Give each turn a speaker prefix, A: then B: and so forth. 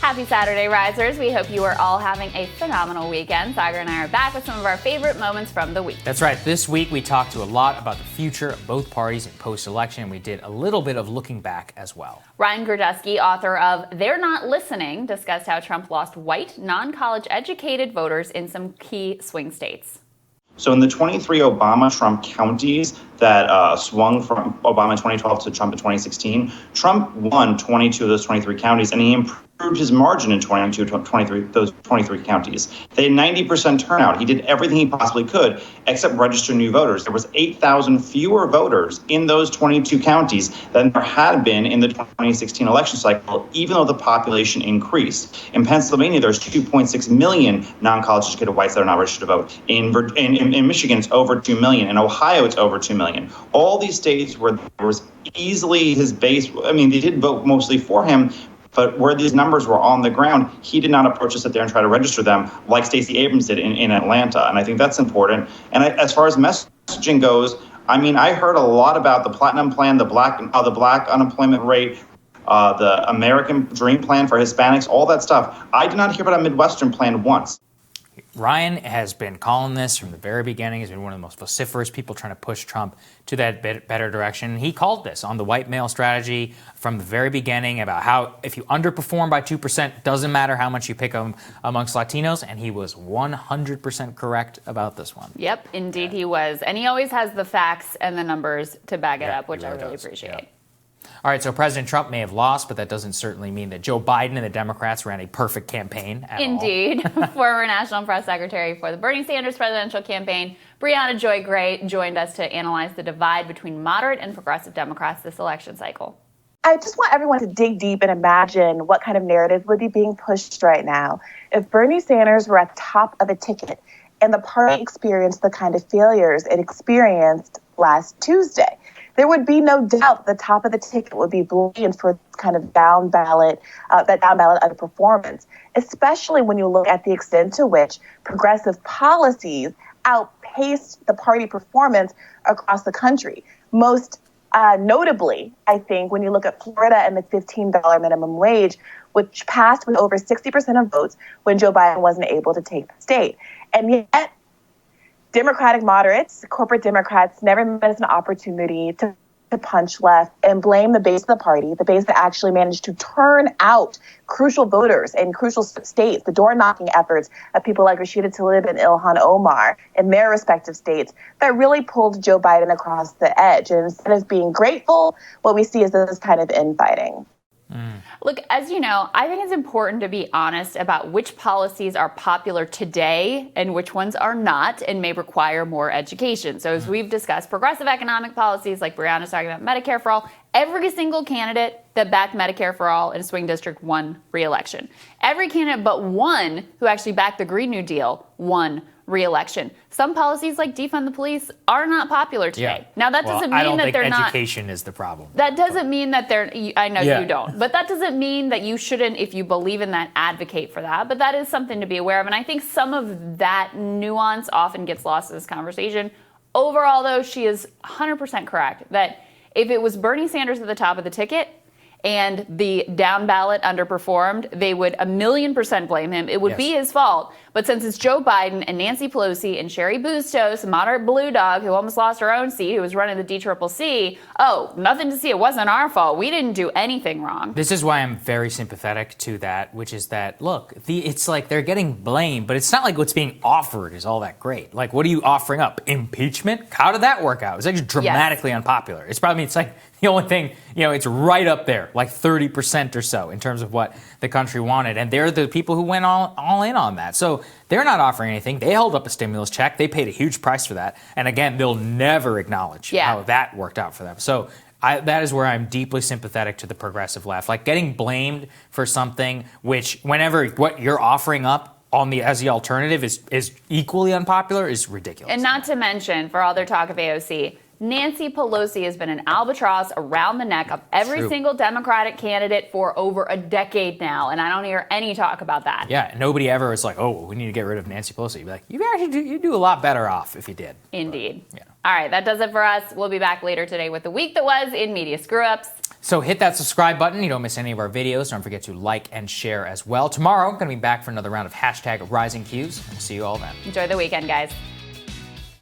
A: Happy Saturday, Risers. We hope you are all having a phenomenal weekend. Saagar and I are back with some of our favorite moments from the week.
B: That's right. This week, we talked to a lot about the future of both parties in post-election. We did a little bit of looking back as well.
A: Ryan Girdusky, author of They're Not Listening, discussed how Trump lost white, non-college educated voters in some key swing states.
C: So in the 23 Obama-Trump counties that swung from Obama in 2012 to Trump in 2016, Trump won 22 of those 23 counties, and he improved his margin in those 23 counties. They had 90% turnout. He did everything he possibly could except register new voters. There was 8,000 fewer voters in those 22 counties than there had been in the 2016 election cycle, even though the population increased. In Pennsylvania, there's 2.6 million non-college educated whites that are not registered to vote. In Michigan, it's over 2 million. In Ohio, it's over 2 million. All these states where there was easily his base, I mean, they did vote mostly for him, but where these numbers were on the ground, he did not approach to sit there and try to register them like Stacey Abrams did in Atlanta. And I think that's important. And as far as messaging goes, I mean, I heard a lot about the Platinum Plan, the black unemployment rate, the American Dream Plan for Hispanics, all that stuff. I did not hear about a Midwestern plan once.
B: Ryan has been calling this from the very beginning. He's been one of the most vociferous people trying to push Trump to that better direction. He called this on the white male strategy from the very beginning about how if you underperform by 2%, doesn't matter how much you pick amongst Latinos. And he was 100% correct about this one.
A: Yep, indeed he was. And he always has the facts and the numbers to back it up, which I really appreciate.
B: Yeah. All right, so President Trump may have lost, but that doesn't certainly mean that Joe Biden and the Democrats ran a perfect campaign at all.
A: Indeed. Former National Press Secretary for the Bernie Sanders presidential campaign, Briahna Joy Gray, joined us to analyze the divide between moderate and progressive Democrats this election cycle.
D: I just want everyone to dig deep and imagine what kind of narrative would be being pushed right now if Bernie Sanders were at the top of a ticket and the party experienced the kind of failures it experienced last Tuesday. There would be no doubt the top of the ticket would be blamed for kind of down ballot underperformance, especially when you look at the extent to which progressive policies outpaced the party performance across the country. Most notably, I think, when you look at Florida and the $15 minimum wage, which passed with over 60% of votes when Joe Biden wasn't able to take the state. And yet, Democratic moderates, corporate Democrats, never missed an opportunity to punch left and blame the base of the party, the base that actually managed to turn out crucial voters in crucial states, the door-knocking efforts of people like Rashida Tlaib and Ilhan Omar in their respective states that really pulled Joe Biden across the edge. And instead of being grateful, what we see is this kind of infighting.
A: Look, as you know, I think it's important to be honest about which policies are popular today and which ones are not and may require more education. So as we've discussed, progressive economic policies like Briahna's talking about Medicare for all, every single candidate that backed Medicare for all in a swing district won re-election. Every candidate but one who actually backed the Green New Deal won re-election. Some policies like defund the police are not popular today.
B: Yeah.
A: Now that doesn't mean that they're not.
B: Education is the problem.
A: That doesn't mean that they're. I know you don't, but that doesn't mean that you shouldn't, if you believe in that, advocate for that. But that is something to be aware of, and I think some of that nuance often gets lost in this conversation. Overall, though, she is 100% correct that if it was Bernie Sanders at the top of the ticket and the down ballot underperformed, they would 1,000,000% blame him. It would be his fault. But since it's Joe Biden and Nancy Pelosi and Sherry Bustos, a moderate blue dog who almost lost her own seat, who was running the DCCC, nothing to see. It wasn't our fault. We didn't do anything wrong.
B: This is why I'm very sympathetic to that, which is that, look, it's like they're getting blamed, but it's not like what's being offered is all that great. Like, what are you offering up? Impeachment? How did that work out? It's actually dramatically unpopular. It's like the only thing, it's right up there, like 30% or so in terms of what the country wanted. And they're the people who went all in on that. So they're not offering anything. They held up a stimulus check. They paid a huge price for that. And again, they'll never acknowledge how that worked out for them. So that is where I'm deeply sympathetic to the progressive left. Like getting blamed for something which whenever what you're offering up as the alternative is equally unpopular is ridiculous.
A: And not to mention, for all their talk of AOC, Nancy Pelosi has been an albatross around the neck of every
B: True.
A: single Democratic candidate for over a decade now, and I don't hear any talk about that.
B: Yeah, nobody ever is like, oh, we need to get rid of Nancy Pelosi. You'd be like, you do a lot better off if you did.
A: Indeed.
B: But, yeah.
A: All right, that does it for us. We'll be back later today with the week that was in media screw-ups.
B: So hit that subscribe button. You don't miss any of our videos. Don't forget to like and share as well. Tomorrow, I'm going to be back for another round of #RisingQs. We'll see you all then.
A: Enjoy the weekend, guys.